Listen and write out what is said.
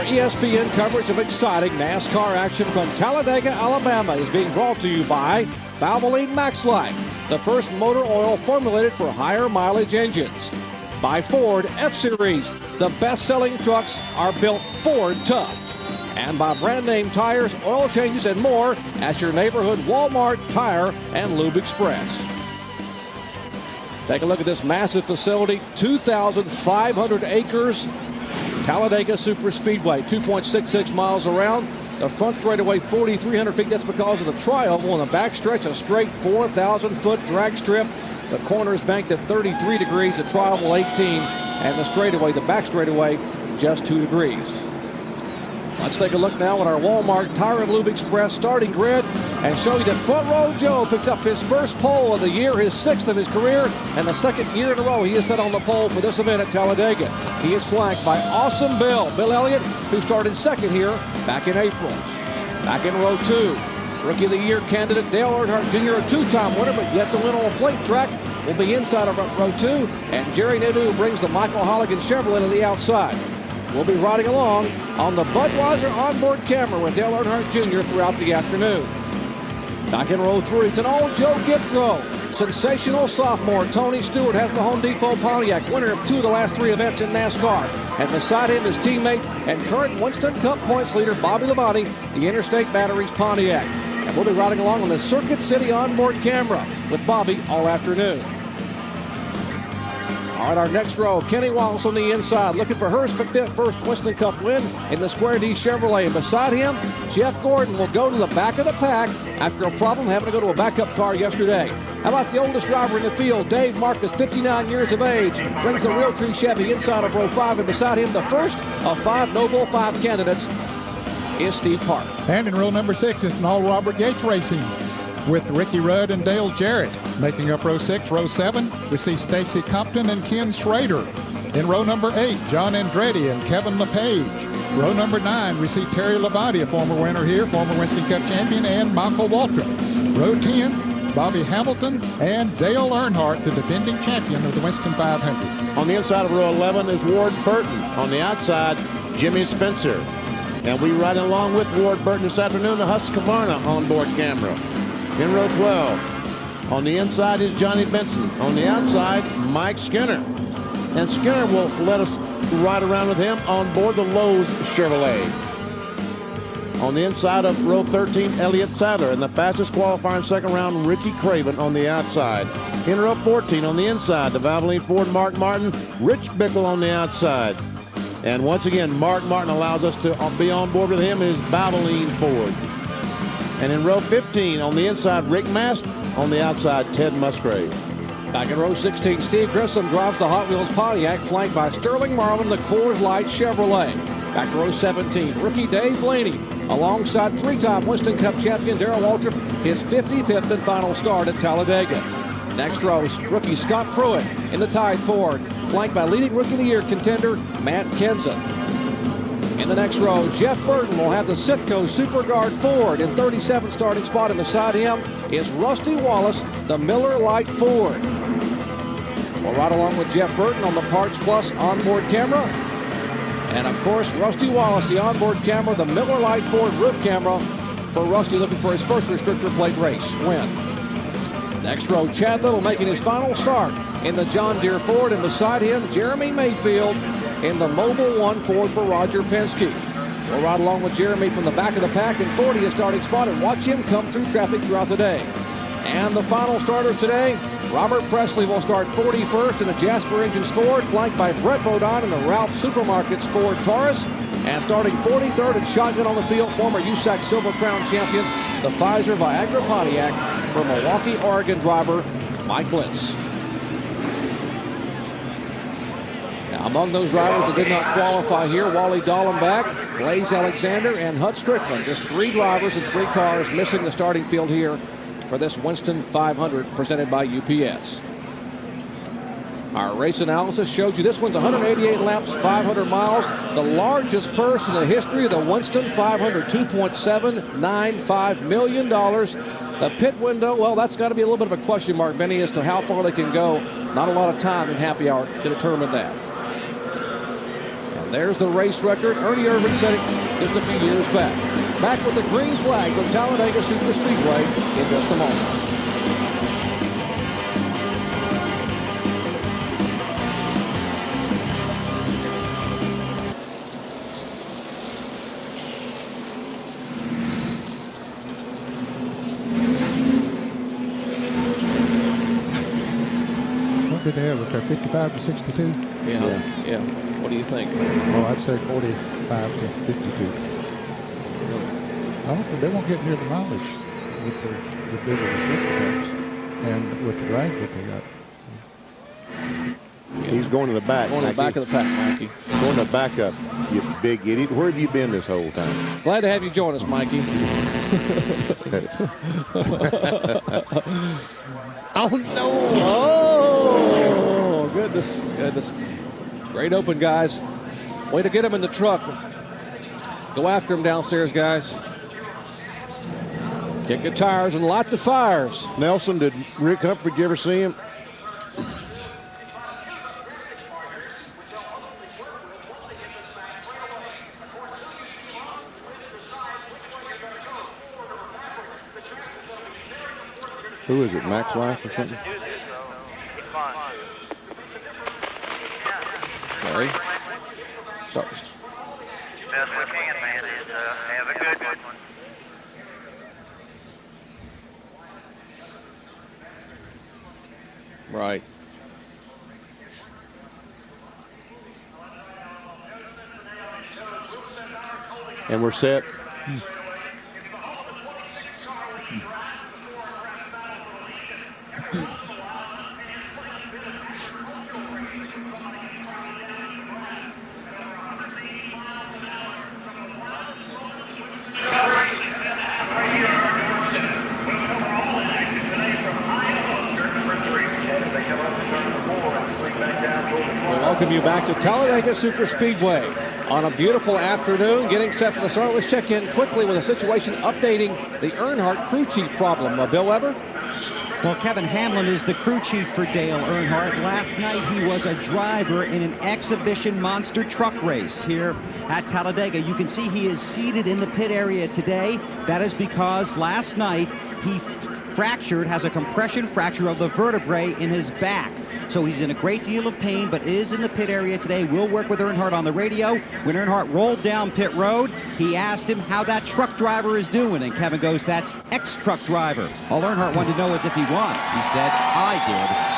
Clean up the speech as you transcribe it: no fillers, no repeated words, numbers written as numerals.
ESPN coverage of exciting NASCAR action from Talladega, Alabama is being brought to you by Valvoline Max Life, the first motor oil formulated for higher mileage engines. By Ford F-Series, the best-selling trucks are built Ford tough. And by brand name tires, oil changes, and more at your neighborhood Walmart Tire and Lube Express. Take a look at this massive facility, 2,500 acres. Talladega Superspeedway, 2.66 miles around. The front straightaway, 4,300 feet. That's because of the tri-oval. On the backstretch, a straight 4,000-foot drag strip. The corners banked at 33 degrees, the tri-oval 18, and the straightaway, the back straightaway, just 2 degrees. Let's take a look now at our Walmart Tire and Lube Express starting grid and show you that Front Row Joe picked up his first pole of the year, his 6th of his career, and the 2nd year in a row he is set on the pole for this event at Talladega. He is flanked by Awesome Bill Elliott, who started 2nd here back in April. Back in row 2, Rookie of the Year candidate Dale Earnhardt Jr., a 2-time winner, but yet to win on a plate track, will be inside of row 2, and Jerry Nadeau brings the Michael Holligan Chevrolet to the outside. We'll be riding along on the Budweiser onboard camera with Dale Earnhardt Jr. throughout the afternoon. Back in row 3, it's an old Joe Gibbs row. Sensational sophomore Tony Stewart has the Home Depot Pontiac, winner of 2 of the last 3 events in NASCAR. And beside him, his teammate and current Winston Cup points leader Bobby Labonte, the Interstate Batteries Pontiac. And we'll be riding along on the Circuit City onboard camera with Bobby all afternoon. All right, our next row, Kenny Wallace on the inside, looking for her first Winston Cup win in the Square D Chevrolet. And beside him, Jeff Gordon will go to the back of the pack after a problem having to go to a backup car yesterday. How about the oldest driver in the field, Dave Marcus, 59 years of age, brings the Realtree Chevy inside of row 5, and beside him, the first of 5 Noble 5 candidates is Steve Park. And in row number 6, it's an all Robert Yates Racing with Ricky Rudd and Dale Jarrett. Making up row 6, row 7, we see Stacy Compton and Ken Schrader. In row number 8, John Andretti and Kevin LePage. Row number 9, we see Terry Labonte, a former winner here, former Winston Cup champion, and Michael Waltrip. Row 10, Bobby Hamilton and Dale Earnhardt, the defending champion of the Winston 500. On the inside of row 11 is Ward Burton. On the outside, Jimmy Spencer. And we ride along with Ward Burton this afternoon, the Husqvarna onboard camera. In row 12, on the inside is Johnny Benson. On the outside, Mike Skinner. And Skinner will let us ride around with him on board the Lowe's Chevrolet. On the inside of row 13, Elliott Sadler. And the fastest qualifying second round, Ricky Craven on the outside. In row 14, on the inside, the Valvoline Ford Mark Martin, Rich Bickle on the outside. And once again, Mark Martin allows us to be on board with him in his Valvoline Ford. And in row 15, on the inside, Rick Mast. On the outside, Ted Musgrave. Back in row 16, Steve Grissom drives the Hot Wheels Pontiac, flanked by Sterling Marlin, the Coors Light Chevrolet. Back to row 17, rookie Dave Blaney, alongside 3-time Winston Cup champion Darrell Waltrip, his 55th and final start at Talladega. Next row, rookie Scott Pruitt in the Tide Ford, flanked by leading Rookie of the Year contender Matt Kenseth. In the next row, Jeff Burton will have the Citgo SuperGuard Ford in 37th starting spot, and beside him is Rusty Wallace, the Miller Lite Ford. We'll ride along with Jeff Burton on the Parts Plus onboard camera. And of course, Rusty Wallace, the onboard camera, the Miller Lite Ford roof camera for Rusty, looking for his first restrictor plate race win. Next row, Chad Little making his final start in the John Deere Ford, and beside him, Jeremy Mayfield in the Mobile One Ford for Roger Penske. We'll ride along with Jeremy from the back of the pack in 40th starting spot and watch him come through traffic throughout the day. And the final starters today, Robert Presley will start 41st in the Jasper Engines Ford, flanked by Brett Bodine in the Ralph Supermarkets Ford Taurus. And starting 43rd and shotgun on the field, former USAC Silver Crown champion, the Pfizer Viagra Pontiac for Milwaukee, Oregon driver Mike Blitz. Now, among those drivers that did not qualify here, Wally Dallenbach, Blaze Alexander, and Hut Strickland. Just 3 drivers and 3 cars missing the starting field here for this Winston 500 presented by UPS. Our race analysis shows you this one's 188 laps, 500 miles. The largest purse in the history of the Winston 500, $2.795 million. The pit window, well, that's got to be a little bit of a question mark, Benny, as to how far they can go. Not a lot of time in happy hour to determine that. There's the race record. Ernie Irvan set it just a few years back. Back with the green flag from Talladega Superspeedway in just a moment. What did they have with their 55 to 62? Yeah. What do you think? Oh, I'd say 45 to 52. I don't think they won't get near the mileage with the bigger the switcher tracks and with the drag that they got. Yeah. He's going to the back. Going to the back of the pack, Mikey. Going to the back up, you big idiot. Where have you been this whole time? Glad to have you join us, Mikey. Oh, no. Oh, goodness. Great open, guys. Way to get him in the truck. Go after him downstairs, guys. Kick the tires and light the fires. Nelson, did Rick Humphrey, you ever see him? Who is it, Max Life or something? Larry. Start. Best we can, man, is have a good one. Right. And we're set. Welcome you back to Talladega Superspeedway on a beautiful afternoon. Getting set for the start. Let's check in quickly with a situation updating the Earnhardt crew chief problem. Bill Weber? Well, Kevin Hamlin is the crew chief for Dale Earnhardt. Last night he was a driver in an exhibition monster truck race here at Talladega. You can see he is seated in the pit area today. That is because last night he has a compression fracture of the vertebrae in his back. So he's in a great deal of pain, but is in the pit area today. We'll work with Earnhardt on the radio. When Earnhardt rolled down pit road, he asked him how that truck driver is doing, and Kevin goes, "That's ex-truck driver." All Earnhardt wanted to know is if he won. He said, "I did."